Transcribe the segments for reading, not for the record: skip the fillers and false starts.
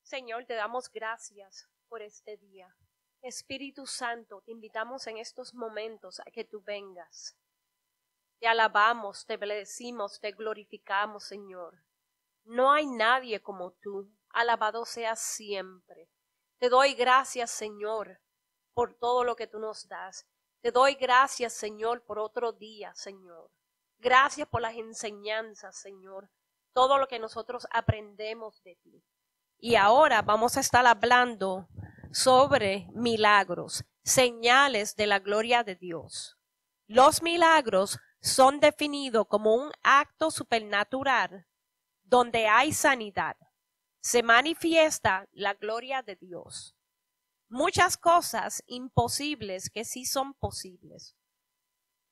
Señor, te damos gracias por este día. Espíritu Santo, te invitamos en estos momentos a que tú vengas. Te alabamos, te bendecimos, te glorificamos, Señor. No hay nadie como tú. Alabado seas siempre. Te doy gracias, Señor, por todo lo que tú nos das. Te doy gracias, Señor, por otro día, Señor. Gracias por las enseñanzas, Señor. Todo lo que nosotros aprendemos de ti. Y ahora vamos a estar hablando sobre milagros, señales de la gloria de Dios. Los milagros son definidos como un acto supernatural donde hay sanidad. Se manifiesta la gloria de Dios. Muchas cosas imposibles que sí son posibles.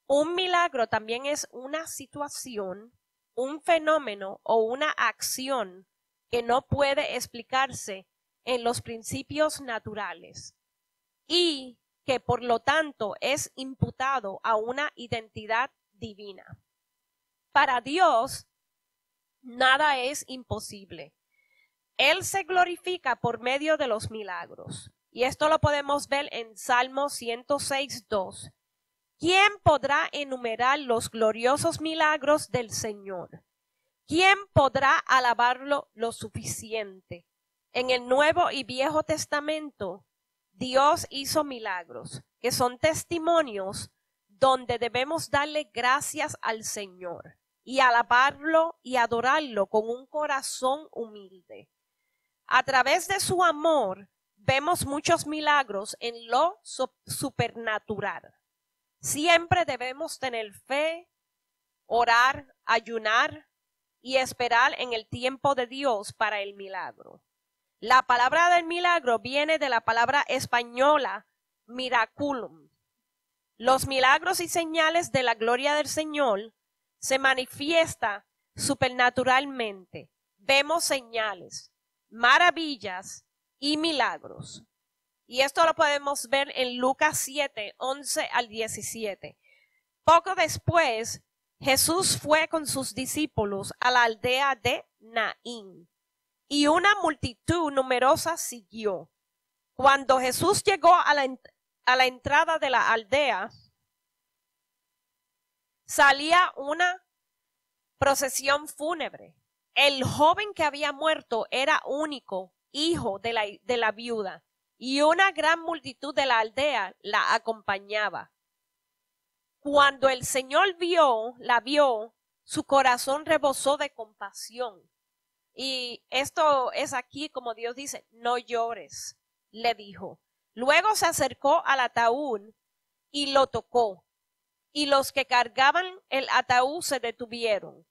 Un milagro también es una situación, un fenómeno o una acción que no puede explicarse en los principios naturales y que por lo tanto es imputado a una identidad divina. Para Dios, nada es imposible. Él se glorifica por medio de los milagros. Y esto lo podemos ver en Salmo 106:2. ¿Quién podrá enumerar los gloriosos milagros del Señor? ¿Quién podrá alabarlo lo suficiente? En el Nuevo y Viejo Testamento, Dios hizo milagros, que son testimonios donde debemos darle gracias al Señor y alabarlo y adorarlo con un corazón humilde. A través de su amor, vemos muchos milagros en lo supernatural. Siempre debemos tener fe, orar, ayunar y esperar en el tiempo de Dios para el milagro. La palabra del milagro viene de la palabra española miraculum. Los milagros y señales de la gloria del Señor se manifiestan supernaturalmente. Vemos señales, maravillas y milagros. Y esto lo podemos ver en Lucas 7, 11 al 17. Poco después, Jesús fue con sus discípulos a la aldea de Naín, y una multitud numerosa siguió. Cuando Jesús llegó a la entrada de la aldea, salía una procesión fúnebre. El joven que había muerto era único hijo de la viuda, y una gran multitud de la aldea la acompañaba. Cuando el Señor la vio, su corazón rebosó de compasión. Y esto es aquí como Dios dice, no llores, le dijo. Luego se acercó al ataúd y lo tocó. Y los que cargaban el ataúd se detuvieron.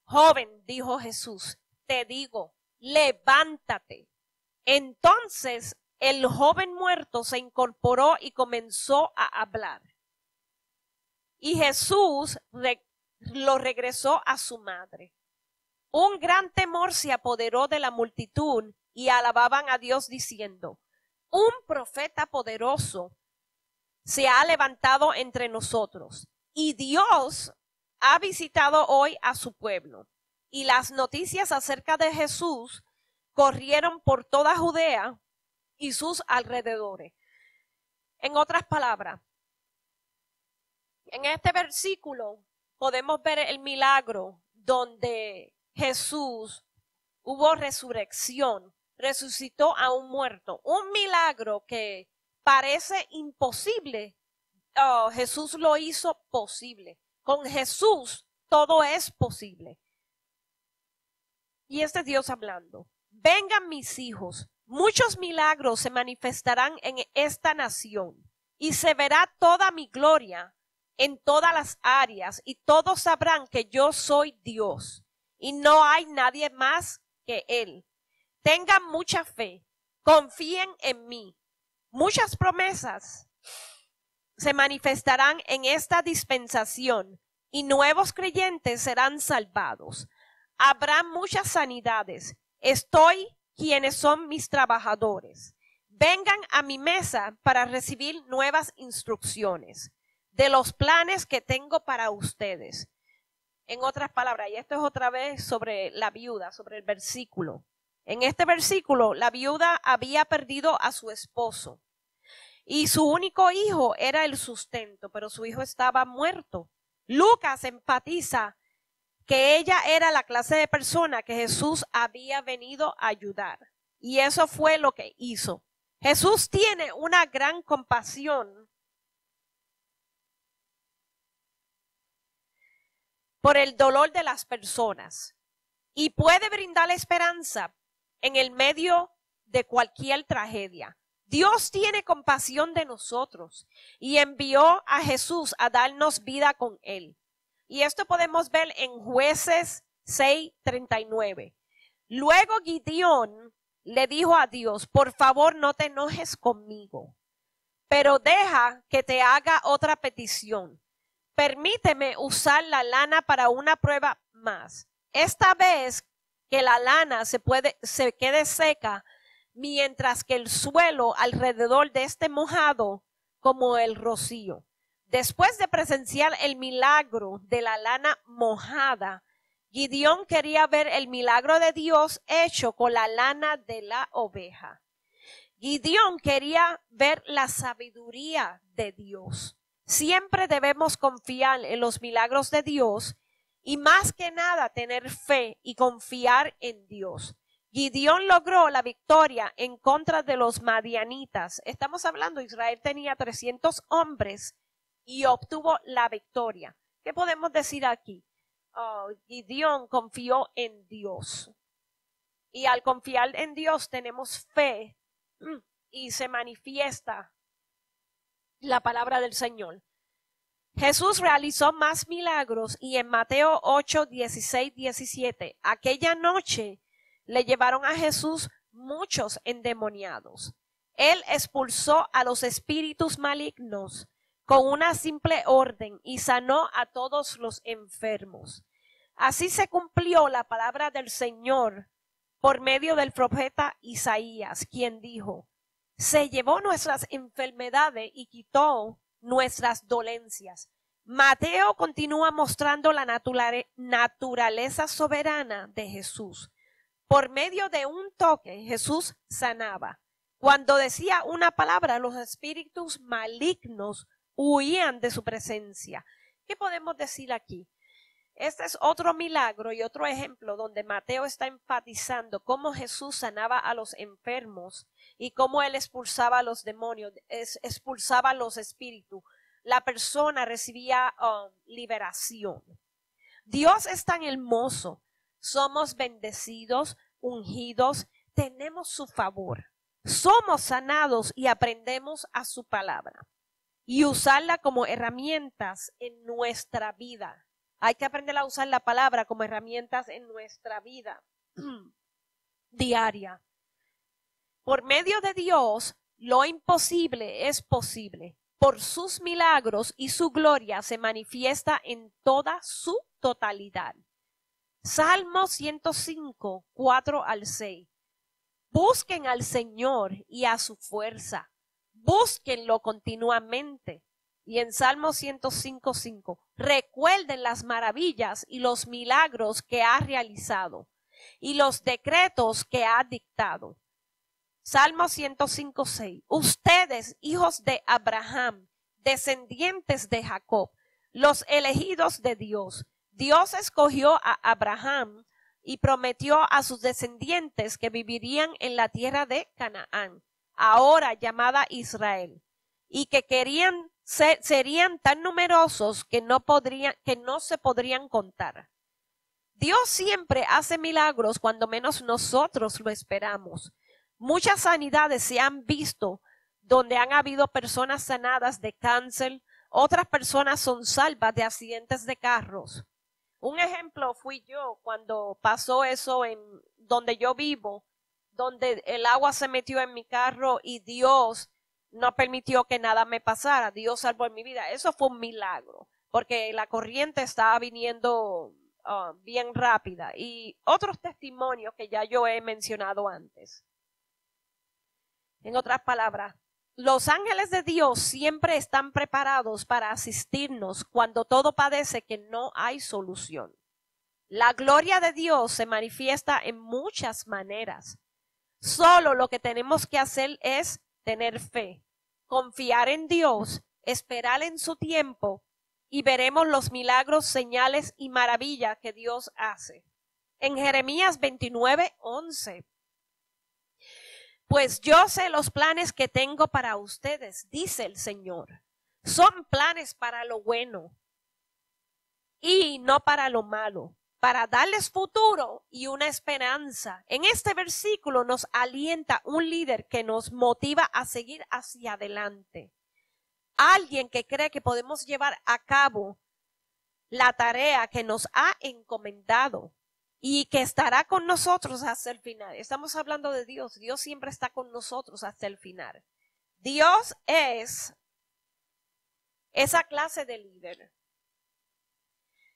Joven, dijo Jesús, te digo, levántate. Entonces el joven muerto se incorporó y comenzó a hablar. Y Jesús lo regresó a su madre. Un gran temor se apoderó de la multitud y alababan a Dios diciendo, un profeta poderoso se ha levantado entre nosotros y Dios ha visitado hoy a su pueblo. Y las noticias acerca de Jesús corrieron por toda Judea y sus alrededores. En otras palabras, en este versículo podemos ver el milagro donde Jesús hubo resurrección, resucitó a un muerto. Un milagro que parece imposible, Jesús lo hizo posible. Con Jesús todo es posible. Y este es Dios hablando. Vengan mis hijos, muchos milagros se manifestarán en esta nación y se verá toda mi gloria en todas las áreas y todos sabrán que yo soy Dios y no hay nadie más que Él. Tengan mucha fe, confíen en mí. Muchas promesas se manifestarán en esta dispensación y nuevos creyentes serán salvados. Habrá muchas sanidades. Estoy quienes son mis trabajadores. Vengan a mi mesa para recibir nuevas instrucciones de los planes que tengo para ustedes. En otras palabras, y esto es otra vez sobre la viuda, sobre el versículo. En este versículo, la viuda había perdido a su esposo y su único hijo era el sustento, pero su hijo estaba muerto. Lucas enfatiza que ella era la clase de persona que Jesús había venido a ayudar. Y eso fue lo que hizo. Jesús tiene una gran compasión por el dolor de las personas y puede brindar esperanza en el medio de cualquier tragedia. Dios tiene compasión de nosotros y envió a Jesús a darnos vida con él. Y esto podemos ver en Jueces 6:39. Luego Gideón le dijo a Dios, por favor no te enojes conmigo, pero deja que te haga otra petición. Permíteme usar la lana para una prueba más. Esta vez que la lana se quede seca, mientras que el suelo alrededor de este mojado como el rocío. Después de presenciar el milagro de la lana mojada, Gideón quería ver el milagro de Dios hecho con la lana de la oveja. Gideón quería ver la sabiduría de Dios. Siempre debemos confiar en los milagros de Dios y más que nada tener fe y confiar en Dios. Gideón logró la victoria en contra de los madianitas. Estamos hablando, Israel tenía 300 hombres y obtuvo la victoria. ¿Qué podemos decir aquí? Gideón confió en Dios. Y al confiar en Dios tenemos fe y se manifiesta la palabra del Señor. Jesús realizó más milagros y en Mateo 8, 16, 17, aquella noche le llevaron a Jesús muchos endemoniados. Él expulsó a los espíritus malignos con una simple orden y sanó a todos los enfermos. Así se cumplió la palabra del Señor por medio del profeta Isaías, quien dijo, se llevó nuestras enfermedades y quitó nuestras dolencias. Mateo continúa mostrando la naturaleza soberana de Jesús. Por medio de un toque, Jesús sanaba. Cuando decía una palabra, los espíritus malignos huían de su presencia. ¿Qué podemos decir aquí? Este es otro milagro y otro ejemplo donde Mateo está enfatizando cómo Jesús sanaba a los enfermos y cómo él expulsaba a los demonios, expulsaba a los espíritus. La persona recibía liberación. Dios es tan hermoso. Somos bendecidos, ungidos, tenemos su favor. Somos sanados y aprendemos a su palabra y usarla como herramientas en nuestra vida. Hay que aprender a usar la palabra como herramientas en nuestra vida diaria. Por medio de Dios, lo imposible es posible. Por sus milagros y su gloria se manifiesta en toda su totalidad. Salmo 105, 4 al 6. Busquen al Señor y a su fuerza. Búsquenlo continuamente. Y en Salmo 105, 5. Recuerden las maravillas y los milagros que ha realizado y los decretos que ha dictado. Salmo 105, 6. Ustedes, hijos de Abraham, descendientes de Jacob, los elegidos de Dios. Dios escogió a Abraham y prometió a sus descendientes que vivirían en la tierra de Canaán, ahora llamada Israel, y que serían tan numerosos que no se podrían contar. Dios siempre hace milagros cuando menos nosotros lo esperamos. Muchas sanidades se han visto donde han habido personas sanadas de cáncer, otras personas son salvas de accidentes de carros. Un ejemplo fui yo cuando pasó eso en donde yo vivo, donde el agua se metió en mi carro y Dios no permitió que nada me pasara. Dios salvó mi vida. Eso fue un milagro, porque la corriente estaba viniendo bien rápida. Y otros testimonios que ya yo he mencionado antes. En otras palabras, los ángeles de Dios siempre están preparados para asistirnos cuando todo parece que no hay solución. La gloria de Dios se manifiesta en muchas maneras. Solo lo que tenemos que hacer es tener fe, confiar en Dios, esperar en su tiempo y veremos los milagros, señales y maravillas que Dios hace. En Jeremías 29:11. Pues yo sé los planes que tengo para ustedes, dice el Señor. Son planes para lo bueno y no para lo malo, para darles futuro y una esperanza. En este versículo nos alienta un líder que nos motiva a seguir hacia adelante. Alguien que cree que podemos llevar a cabo la tarea que nos ha encomendado y que estará con nosotros hasta el final. Estamos hablando de Dios. Dios siempre está con nosotros hasta el final. Dios es esa clase de líder.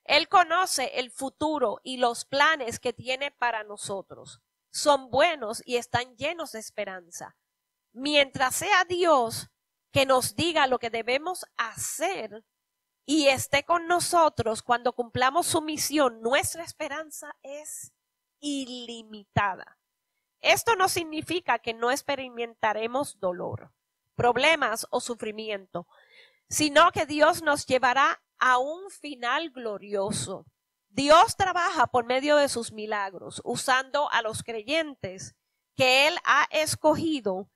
Él conoce el futuro y los planes que tiene para nosotros. Son buenos y están llenos de esperanza. Mientras sea Dios que nos diga lo que debemos hacer y esté con nosotros cuando cumplamos su misión, nuestra esperanza es ilimitada. Esto no significa que no experimentaremos dolor, problemas o sufrimiento, sino que Dios nos llevará a un final glorioso. Dios trabaja por medio de sus milagros, usando a los creyentes que Él ha escogido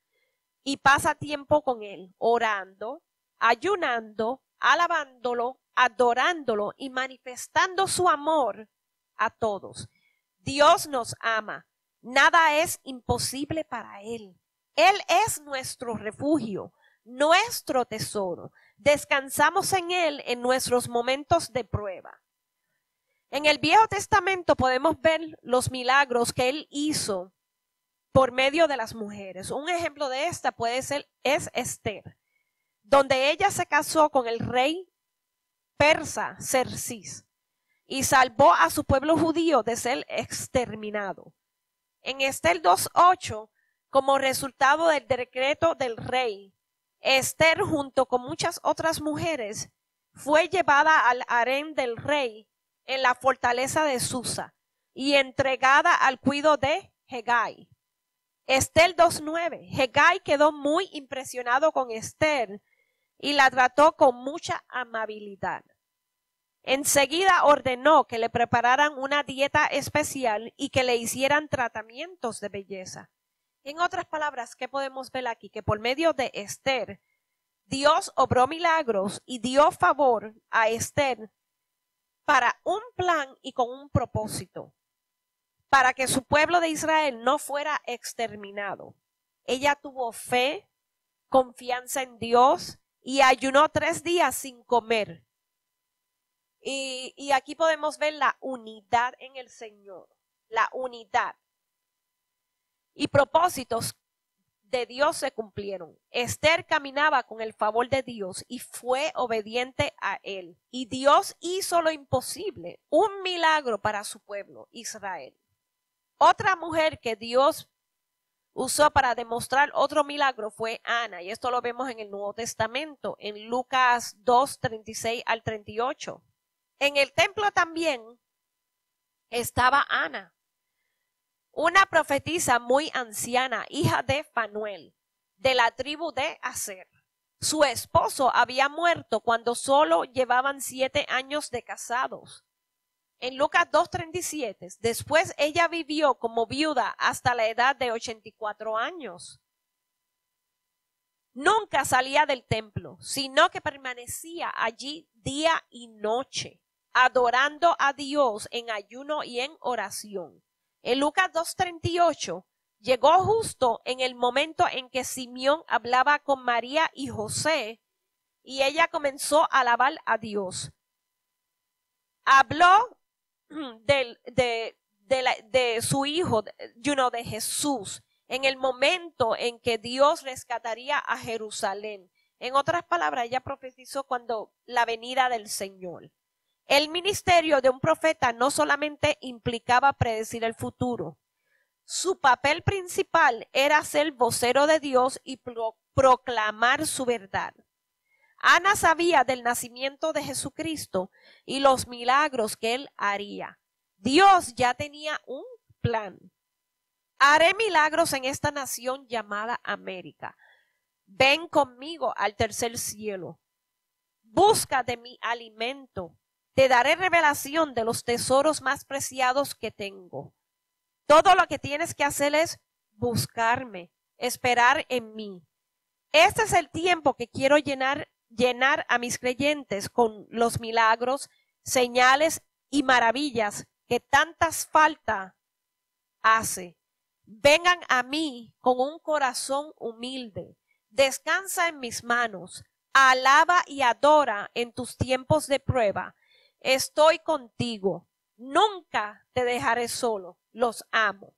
y pasa tiempo con Él, orando, ayunando, alabándolo, adorándolo y manifestando su amor a todos. Dios nos ama. Nada es imposible para Él. Él es nuestro refugio, nuestro tesoro. Descansamos en Él en nuestros momentos de prueba. En el Viejo Testamento podemos ver los milagros que Él hizo por medio de las mujeres. Un ejemplo de esta es Esther, donde ella se casó con el rey persa Xerxes y salvó a su pueblo judío de ser exterminado. En Esther 2:8, como resultado del decreto del rey, Esther, junto con muchas otras mujeres, fue llevada al harén del rey en la fortaleza de Susa y entregada al cuidado de Hegai. Esther 2:9. Hegai quedó muy impresionado con Esther y la trató con mucha amabilidad. Enseguida ordenó que le prepararan una dieta especial y que le hicieran tratamientos de belleza. En otras palabras, ¿qué podemos ver aquí? Que por medio de Esther, Dios obró milagros y dio favor a Esther para un plan y con un propósito, para que su pueblo de Israel no fuera exterminado. Ella tuvo fe, confianza en Dios y ayunó 3 días sin comer. Y aquí podemos ver la unidad en el Señor, la unidad. Y propósitos de Dios se cumplieron. Esther caminaba con el favor de Dios y fue obediente a Él. Y Dios hizo lo imposible, un milagro para su pueblo, Israel. Otra mujer que Dios usó para demostrar otro milagro fue Ana. Y esto lo vemos en el Nuevo Testamento, en Lucas 2:36 al 38. En el templo también estaba Ana, una profetisa muy anciana, hija de Fanuel, de la tribu de Aser. Su esposo había muerto cuando solo llevaban 7 años de casados. En Lucas 2:37, después ella vivió como viuda hasta la edad de 84 años. Nunca salía del templo, sino que permanecía allí día y noche, adorando a Dios en ayuno y en oración. En Lucas 2:38 llegó justo en el momento en que Simeón hablaba con María y José y ella comenzó a alabar a Dios. Habló de su hijo, de Jesús, en el momento en que Dios rescataría a Jerusalén. En otras palabras, ella profetizó cuando la venida del Señor. El ministerio de un profeta no solamente implicaba predecir el futuro. Su papel principal era ser vocero de Dios y proclamar su verdad. Ana sabía del nacimiento de Jesucristo y los milagros que él haría. Dios ya tenía un plan. Haré milagros en esta nación llamada América. Ven conmigo al tercer cielo. Busca de mi alimento. Te daré revelación de los tesoros más preciados que tengo. Todo lo que tienes que hacer es buscarme, esperar en mí. Este es el tiempo que quiero llenar a mis creyentes con los milagros, señales y maravillas que tantas falta hace. Vengan a mí con un corazón humilde. Descansa en mis manos. Alaba y adora en tus tiempos de prueba. Estoy contigo. Nunca te dejaré solo. Los amo.